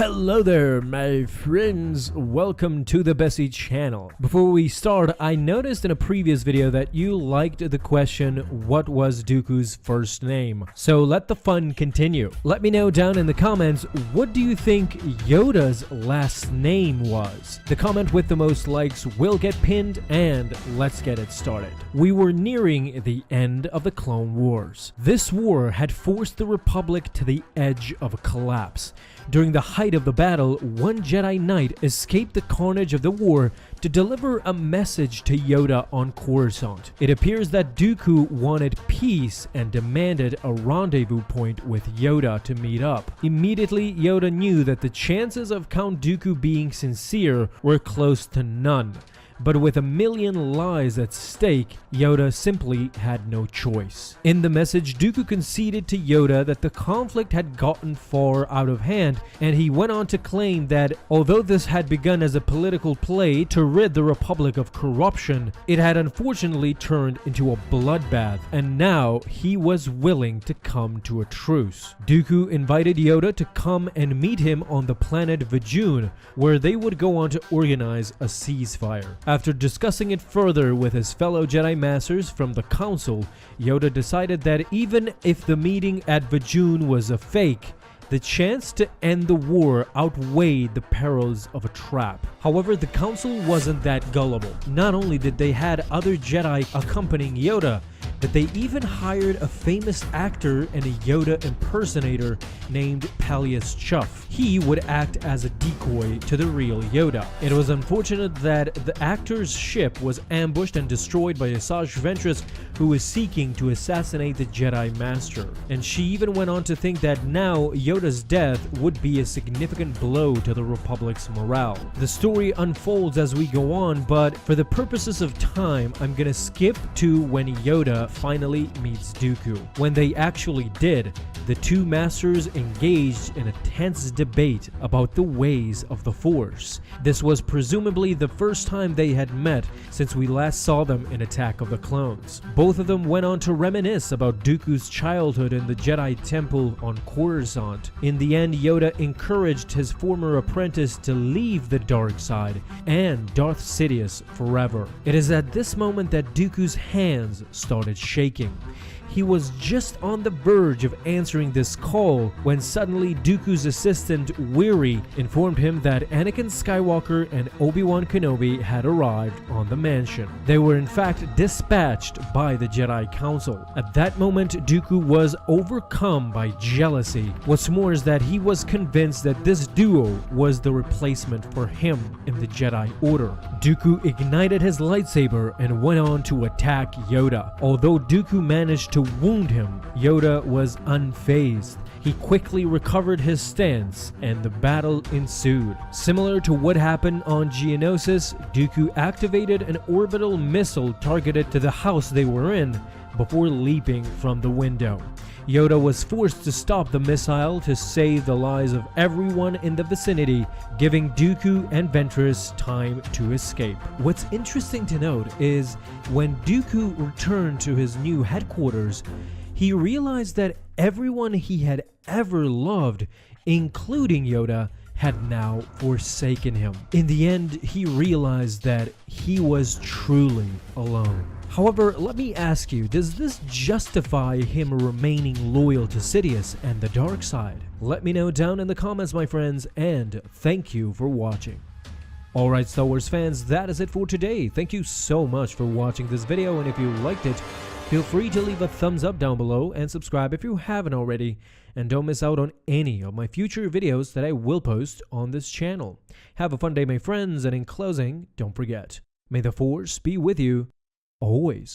Hello there my friends, welcome to the Bessie channel. Before we start, I noticed in a previous video that you liked the question, what was Dooku's first name? So let the fun continue. Let me know down in the comments, what do you think Yoda's last name was? The comment with the most likes will get pinned, and let's get it started. We were nearing the end of the Clone Wars. This war had forced the Republic to the edge of a collapse. During the height of the battle, one Jedi Knight escaped the carnage of the war to deliver a message to Yoda on Coruscant. It appears that Dooku wanted peace and demanded a rendezvous point with Yoda to meet up. Immediately, Yoda knew that the chances of Count Dooku being sincere were close to none. But with a million lives at stake, Yoda simply had no choice. In the message, Dooku conceded to Yoda that the conflict had gotten far out of hand, and he went on to claim that although this had begun as a political play to rid the Republic of corruption, it had unfortunately turned into a bloodbath, and now he was willing to come to a truce. Dooku invited Yoda to come and meet him on the planet Vajun, where they would go on to organize a ceasefire. After discussing it further with his fellow Jedi Masters from the Council, Yoda decided that even if the meeting at Vajun was a fake, the chance to end the war outweighed the perils of a trap. However, the Council wasn't that gullible. Not only did they had other Jedi accompanying Yoda, but they even hired a famous actor and a Yoda impersonator named Peleus Chuff. He would act as a decoy to the real Yoda. It was unfortunate that the actor's ship was ambushed and destroyed by Asajj Ventress, who was seeking to assassinate the Jedi Master. And she even went on to think that now Yoda's death would be a significant blow to the Republic's morale. The story unfolds as we go on, but for the purposes of time, I'm gonna skip to when Yoda finally meets Dooku. When they actually did, the two masters engaged in a tense debate about the ways of the Force. This was presumably the first time they had met since we last saw them in Attack of the Clones. Both of them went on to reminisce about Dooku's childhood in the Jedi Temple on Coruscant. In the end, Yoda encouraged his former apprentice to leave the dark side and Darth Sidious forever. It is at this moment that Dooku's hands started shaking. He was just on the verge of answering this call when suddenly Dooku's assistant, Weary, informed him that Anakin Skywalker and Obi-Wan Kenobi had arrived on the mansion. They were in fact dispatched by the Jedi Council. At that moment, Dooku was overcome by jealousy. What's more is that he was convinced that this duo was the replacement for him in the Jedi Order. Dooku ignited his lightsaber and went on to attack Yoda. Although Dooku managed to wound him, Yoda was unfazed. He quickly recovered his stance, and the battle ensued. Similar to what happened on Geonosis, Dooku activated an orbital missile targeted to the house they were in before leaping from the window. Yoda was forced to stop the missile to save the lives of everyone in the vicinity, giving Dooku and Ventress time to escape. What's interesting to note is when Dooku returned to his new headquarters, he realized that everyone he had ever loved, including Yoda, had now forsaken him. In the end, he realized that he was truly alone. However, let me ask you, does this justify him remaining loyal to Sidious and the dark side? Let me know down in the comments, my friends, and thank you for watching. Alright Star Wars fans, that is it for today. Thank you so much for watching this video, and if you liked it, feel free to leave a thumbs up down below and subscribe if you haven't already, and don't miss out on any of my future videos that I will post on this channel. Have a fun day my friends, and in closing, don't forget, may the Force be with you always.